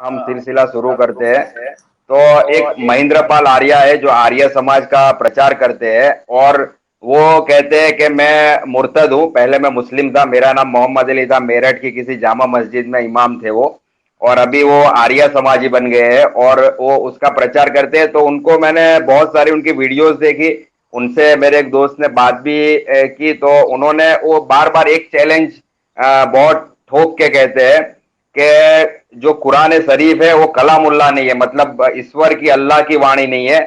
हम सिलसिला शुरू करते हैं। तो एक महेंद्र पाल आर्या है जो आर्य समाज का प्रचार करते हैं और वो कहते हैं कि मैं मुर्तद हूँ, पहले मैं मुस्लिम था, मेरा नाम मोहम्मद अली था, मेरठ की किसी जामा मस्जिद में इमाम थे वो, और अभी वो आर्य समाजी बन गए हैं और वो उसका प्रचार करते हैं। तो उनको मैंने बहुत सारी उनकी वीडियोस देखी, उनसे मेरे एक दोस्त ने बात भी की। तो उन्होंने वो बार बार एक चैलेंज बहुत ठोक के कहते हैं कि जो कुरान शरीफ है वो कलामुल्लाह नहीं है, मतलब ईश्वर की, अल्लाह की वाणी नहीं है।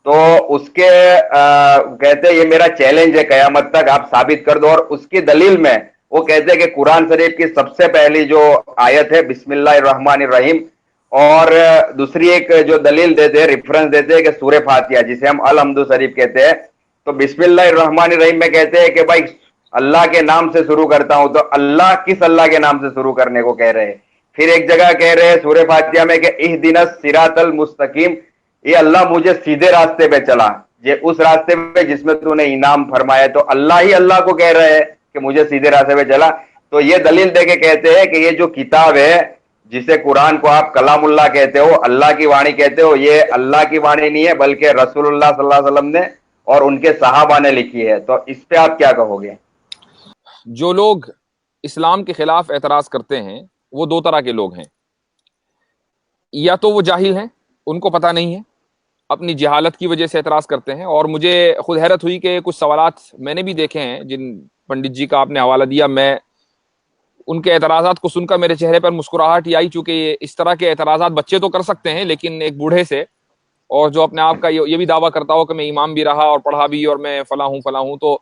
तो उसके कहते हैं ये मेरा चैलेंज है कयामत तक, आप साबित कर दो। और उसकी दलील में वो कहते हैं कि कुरान शरीफ की सबसे पहली जो आयत है बिस्मिल्लाहिर रहमानिर रहीम, और दूसरी एक जो दलील देते हैं, रेफरेंस देते हैं कि सूरह फातिहा जिसे हम अल हम्दु शरीफ कहते हैं। तो बिस्मिल्लाहिर रहमानिर रहीम में कहते हैं कि भाई अल्लाह के नाम से शुरू करता हूं, तो अल्लाह किस अल्लाह के नाम से शुरू करने को कह रहे हैं। फिर एक जगह कह रहे हैं सूरह फातिहा में कि इहदिनस सिरातल मुस्तकीम, ये अल्लाह मुझे सीधे रास्ते पे चला, ये उस रास्ते पे जिसमें तूने इनाम फरमाया। तो अल्लाह ही अल्लाह को कह रहे हैं कि मुझे सीधे रास्ते पे चला। तो ये दलील देके कहते हैं कि ये जो किताब है जिसे कुरान को आप कलामुल्लाह कहते हो, अल्लाह की वाणी कहते हो, ये अल्लाह की वाणी नहीं है बल्कि रसूलुल्लाह सल्लल्लाहु अलैहि वसल्लम ने और उनके सहाबा ने लिखी है। तो इस पे आप क्या कहोगे? जो लोग इस्लाम के खिलाफ एतराज करते हैं वो दो तरह के लोग हैं। या तो वो जाहिल हैं, उनको पता नहीं है, अपनी जहालत की वजह से एतराज करते हैं। और मुझे खुद हैरत हुई कि कुछ सवालात मैंने भी देखे हैं जिन पंडित जी का आपने हवाला दिया, मैं उनके एतराज़ात को सुनकर मेरे चेहरे पर मुस्कुराहट ही आई, चूंकि इस तरह के एतराज़ात बच्चे तो कर सकते हैं लेकिन एक बूढ़े से, और जो अपने आप का ये भी दावा करता हो कि मैं इमाम भी रहा और पढ़ा भी और मैं फला हूँ, तो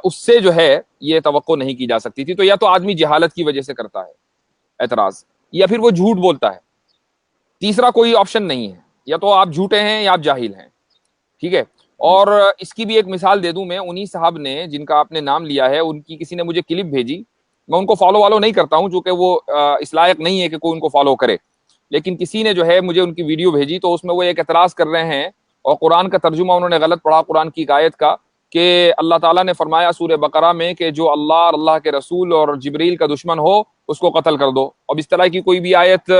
उससे जो है ये तवक्को नहीं की जा सकती थी। तो या तो आदमी जहालत की वजह से करता है एतराज, या फिर वो झूठ बोलता है। तीसरा कोई ऑप्शन नहीं है, या तो आप झूठे हैं या आप जाहिल हैं। ठीक है। और इसकी भी एक मिसाल दे दूं मैं, उन्हीं साहब ने जिनका आपने नाम लिया है, उनकी किसी ने मुझे क्लिप भेजी। मैं उनको फॉलो वालो नहीं करता हूं चूंकि वो इस लायक नहीं है कि कोई उनको फॉलो करे, लेकिन किसी ने जो है मुझे उनकी वीडियो भेजी। तो उसमें वो एक एतराज कर रहे हैं और कुरान का तर्जुमा उन्होंने गलत पढ़ा, कुरान की एक आयत का, कि अल्लाह ताला ने फरमाया सूरह बकरा में कि जो अल्लाह, अल्लाह के रसूल और जिब्रील का दुश्मन हो उसको कत्ल कर दो। अब इस तरह की कोई भी आयत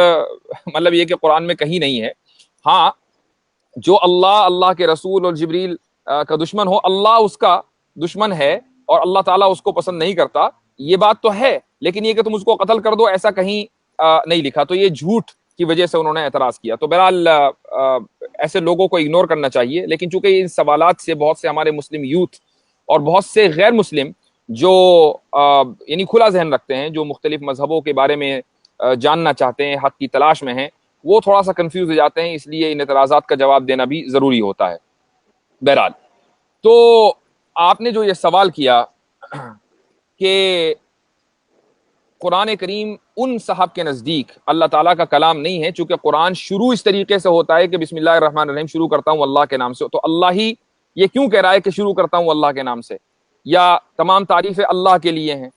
मतलब ये कि कुरान में कहीं नहीं है। हाँ, जो अल्लाह, अल्लाह के रसूल और जिब्रील का दुश्मन हो, अल्लाह उसका दुश्मन है और अल्लाह ताला उसको पसंद नहीं करता, ये बात तो है, लेकिन ये कि तुम उसको कत्ल कर दो ऐसा कहीं नहीं लिखा। तो ये झूठ की वजह से उन्होंने एतराज किया। तो बहरहाल ऐसे लोगों को इग्नोर करना चाहिए। लेकिन चूंकि इन सवालात से बहुत से हमारे मुस्लिम यूथ और बहुत से गैर मुस्लिम जो यानी खुला जहन रखते हैं, जो मुख्तलिफ मजहबों के बारे में जानना चाहते हैं, हक की तलाश में हैं, वो थोड़ा सा कंफ्यूज हो जाते हैं, इसलिए इन एतराज़ात का जवाब देना भी ज़रूरी होता है। बहरहाल, तो आपने जो ये सवाल किया कि कुरान करीम उन साहब के नज़दीक अल्लाह ताला का कलाम नहीं है, चूंकि कुरान शुरू इस तरीके से होता है कि बिस्मिल्लाहिर रहमानिर रहीम, शुरू करता हूँ अल्लाह के नाम से। तो अल्लाह ही ये क्यों कह रहा है कि शुरू करता हूँ अल्लाह के नाम से, या तमाम तारीफ़ें अल्लाह के लिए हैं?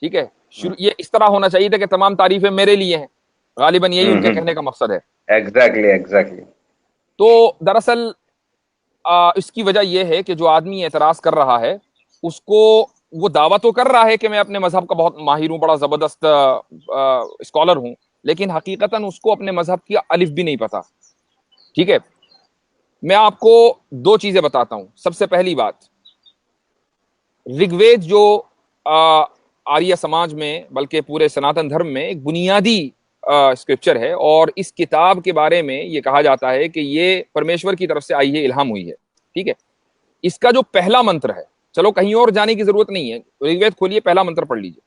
ठीक है, ये इस तरह होना चाहिए था कि तमाम तारीफ़ें मेरे लिए हैं। गालिबन यही उनके कहने का मकसद है। एग्जैक्टली। तो दरअसल इसकी वजह यह है कि जो आदमी एतराज़ कर रहा है उसको, वो दावा तो कर रहा है कि मैं अपने मजहब का बहुत माहिर हूँ, बड़ा ज़बरदस्त स्कॉलर हूँ, लेकिन हकीकतन उसको अपने मजहब की अलिफ भी नहीं पता। ठीक है, मैं आपको दो चीज़ें बताता हूँ। सबसे पहली बात, ऋग्वेद जो आर्य समाज में बल्कि पूरे सनातन धर्म में एक बुनियादी स्क्रिप्चर है, और इस किताब के बारे में ये कहा जाता है कि ये परमेश्वर की तरफ से आई है, इल्हाम हुई है। ठीक है, इसका जो पहला मंत्र है, चलो कहीं और जाने की जरूरत नहीं है, ऋग्वेद खोलिए, पहला मंत्र पढ़ लीजिए।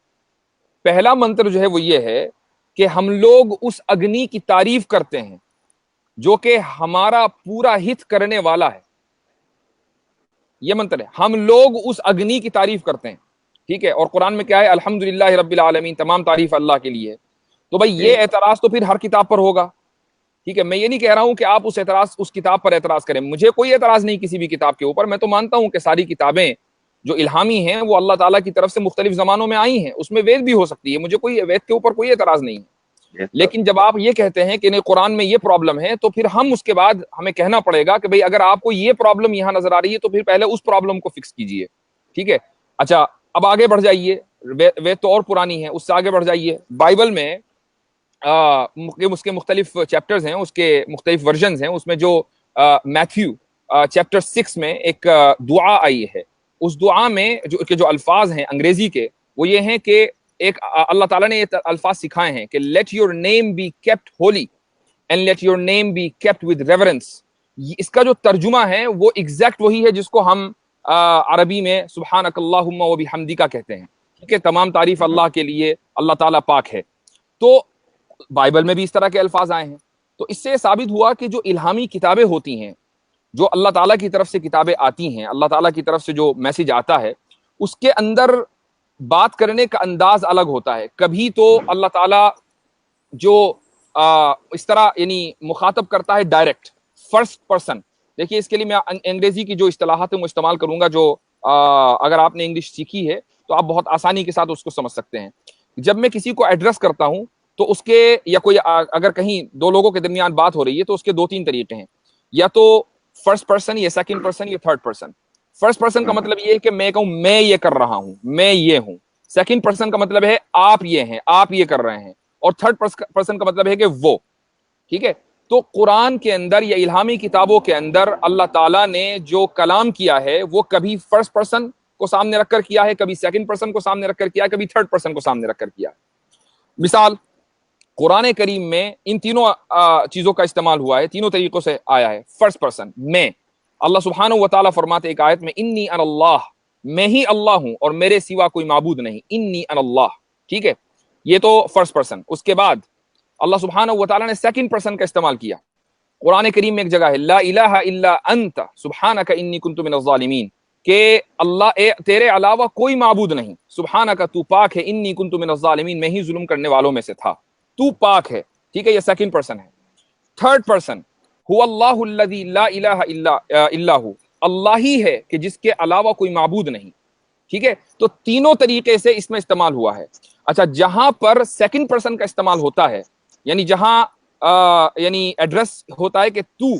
पहला मंत्र जो है वो ये है कि हम लोग उस अग्नि की तारीफ करते हैं जो कि हमारा पूरा हित करने वाला है। ये मंत्र है, हम लोग उस अग्नि की तारीफ करते हैं। ठीक है, और कुरान में क्या है? अल्हम्दुलिल्लाह रब्बिल आलमीन, तमाम तारीफ अल्लाह के लिए है। तो भाई ये एतराज तो फिर हर किताब पर होगा। ठीक है, मैं ये नहीं कह रहा हूं कि आप उस किताब पर एतराज करें, मुझे कोई एतराज नहीं किसी भी किताब के ऊपर। मैं तो मानता हूं कि सारी किताबें जो इल्हामी हैं वो अल्लाह ताला की तरफ से मुख्तलिफ जमानों में आई हैं, उसमें वेद भी हो सकती है, मुझे कोई वेद के ऊपर कोई एतराज नहीं है। लेकिन जब आप ये कहते हैं कि नहीं कुरान में ये प्रॉब्लम है, तो फिर हम उसके बाद हमें कहना पड़ेगा कि भाई अगर आपको ये प्रॉब्लम यहां नजर आ रही है तो फिर पहले उस प्रॉब्लम को फिक्स कीजिए। ठीक है, अच्छा अब आगे बढ़ जाइए, वेद तो और पुरानी है, उससे आगे बढ़ जाइए। बाइबल में اس کے مختلف چیپٹرز ہیں، اس کے مختلف ورژنز ہیں. اس میں جو میتھیو چیپٹر 6 میں ایک دعا آئی ہے، اس دعا میں جو الفاظ ہیں انگریزی کے وہ یہ ہیں کہ ایک اللہ تعالیٰ نے یہ الفاظ سکھائے ہیں کہ let your name be kept holy and let your name be kept with reverence. اس کا جو ترجمہ ہے وہ ایگزیکٹ وہی ہے جس کو ہم عربی میں سبحانک اللہم و بحمدک کہتے ہیں. ٹھیک ہے، تمام تعریف اللہ کے لیے، اللہ تعالیٰ پاک ہے. تو بائبل میں بھی اس طرح کے الفاظ آئے ہیں. تو اس سے ثابت ہوا کہ جو الہامی کتابیں ہوتی ہیں، جو اللہ تعالیٰ کی طرف سے کتابیں آتی ہیں، اللہ تعالیٰ کی طرف سے جو میسج آتا ہے، اس کے اندر بات کرنے کا انداز الگ ہوتا ہے. کبھی تو اللہ تعالیٰ جو اس طرح یعنی مخاطب کرتا ہے ڈائریکٹ فرسٹ پرسن. دیکھیے اس کے لیے میں انگریزی کی جو اصطلاحات ہیں وہ استعمال کروں گا، جو اگر آپ نے انگلش سیکھی ہے تو آپ بہت آسانی کے ساتھ اس کو سمجھ سکتے ہیں. جب میں کسی کو ایڈریس کرتا ہوں تو اس کے یا کوئی اگر کہیں دو لوگوں کے درمیان بات ہو رہی ہے تو اس کے دو تین طریقے ہیں، یا تو فرسٹ پرسن یا سیکنڈ پرسن یا تھرڈ پرسن. فرسٹ پرسن کا مطلب یہ ہے کہ میں کہوں میں یہ کر رہا ہوں، میں یہ ہوں. سیکنڈ پرسن کا مطلب ہے آپ یہ ہیں، آپ یہ کر رہے ہیں. اور تھرڈ پرسن کا مطلب ہے کہ وہ. ٹھیک ہے، تو قرآن کے اندر یا الہامی کتابوں کے اندر اللہ تعالیٰ نے جو کلام کیا ہے وہ کبھی فرسٹ پرسن کو سامنے رکھ کر کیا ہے، کبھی سیکنڈ پرسن کو سامنے رکھ کر کیا ہے، کبھی تھرڈ پرسن کو سامنے رکھ کر کیا ہے. مثال قرآن کریم میں ان تینوں چیزوں کا استعمال ہوا ہے، تینوں طریقوں سے آیا ہے. فرسٹ پرسن میں، اللہ سبحانہ و تعالیٰ فرماتے ایک آیت میں انی انا اللہ، میں ہی اللہ ہوں اور میرے سوا کوئی معبود نہیں، انی انا اللہ. ٹھیک ہے، یہ تو فرسٹ پرسن. اس کے بعد اللہ سبحانہ و تعالیٰ نے سیکنڈ پرسن کا استعمال کیا. قرآن کریم میں ایک جگہ ہے لا الہ الا انت سبحانک انی کنت من الظالمین، کہ اللہ تیرے علاوہ کوئی معبود نہیں، سبحانک تو پاک ہے، انی کنت من الظالمین میں ہی ظلم کرنے والوں میں سے تھا، تو پاک ہے. ٹھیک ہے، یہ سیکنڈ پرسن ہے. تھرڈ پرسن هو اللہ الذی لا الہ الا ہو، اللہ ہی ہے کہ جس کے علاوہ کوئی معبود نہیں. ٹھیک ہے، تو تینوں طریقے سے اس میں استعمال ہوا ہے. اچھا، جہاں پر سیکنڈ پرسن کا استعمال ہوتا ہے، یعنی جہاں یعنی ایڈریس ہوتا ہے کہ تو،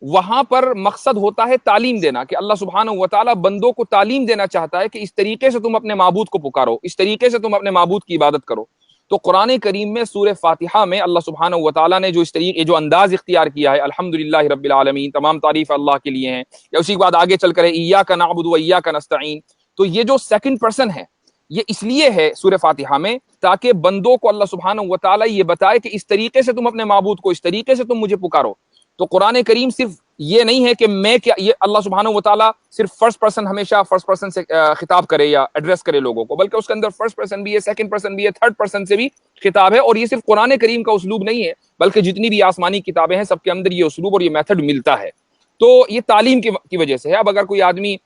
وہاں پر مقصد ہوتا ہے تعلیم دینا، کہ اللہ سبحانہ و تعالیٰ بندوں کو تعلیم دینا چاہتا ہے کہ اس طریقے سے تم اپنے معبود کو پکارو، اس طریقے سے تم اپنے معبود کی عبادت کرو. تو قرآن کریم میں سورہ فاتحہ میں اللہ سبحانہ و تعالیٰ نے جو اس طریقے جو انداز اختیار کیا ہے، الحمدللہ رب العالمین، تمام تعریف اللہ کے لیے ہیں، یا اسی کے بعد آگے چل کر ایاک نعبد و ایاک نستعین. تو یہ جو سیکنڈ پرسن ہے یہ اس لیے ہے سورہ فاتحہ میں تاکہ بندوں کو اللہ سبحانہ و تعالیٰ یہ بتائے کہ اس طریقے سے تم اپنے معبود کو، اس طریقے سے تم مجھے پکارو. تو قرآن کریم صرف یہ نہیں ہے کہ میں کیا، یہ اللہ سبحانہ و تعالیٰ صرف فرسٹ پرسن ہمیشہ فرسٹ پرسن سے خطاب کرے یا ایڈریس کرے لوگوں کو، بلکہ اس کے اندر فرسٹ پرسن بھی ہے، سیکنڈ پرسن بھی ہے، تھرڈ پرسن سے بھی خطاب ہے. اور یہ صرف قرآن کریم کا اسلوب نہیں ہے، بلکہ جتنی بھی آسمانی کتابیں ہیں سب کے اندر یہ اسلوب اور یہ میتھڈ ملتا ہے. تو یہ تعلیم کی وجہ سے ہے. اب اگر کوئی آدمی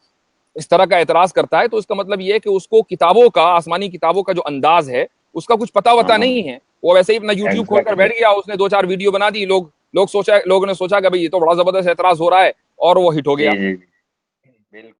اس طرح کا اعتراض کرتا ہے تو اس کا مطلب یہ ہے کہ اس کو کتابوں کا، آسمانی کتابوں کا جو انداز ہے اس کا کچھ پتہ وتا نہیں ہے. وہ ویسے ہی اپنا یوٹیوب کھول کر بیٹھ گیا، اس نے 2-4 ویڈیو بنا دی، لوگوں نے سوچا کہ بھئی یہ تو بڑا زبردست اعتراض ہو رہا ہے، اور وہ ہٹ ہو گیا. جی جی بالکل.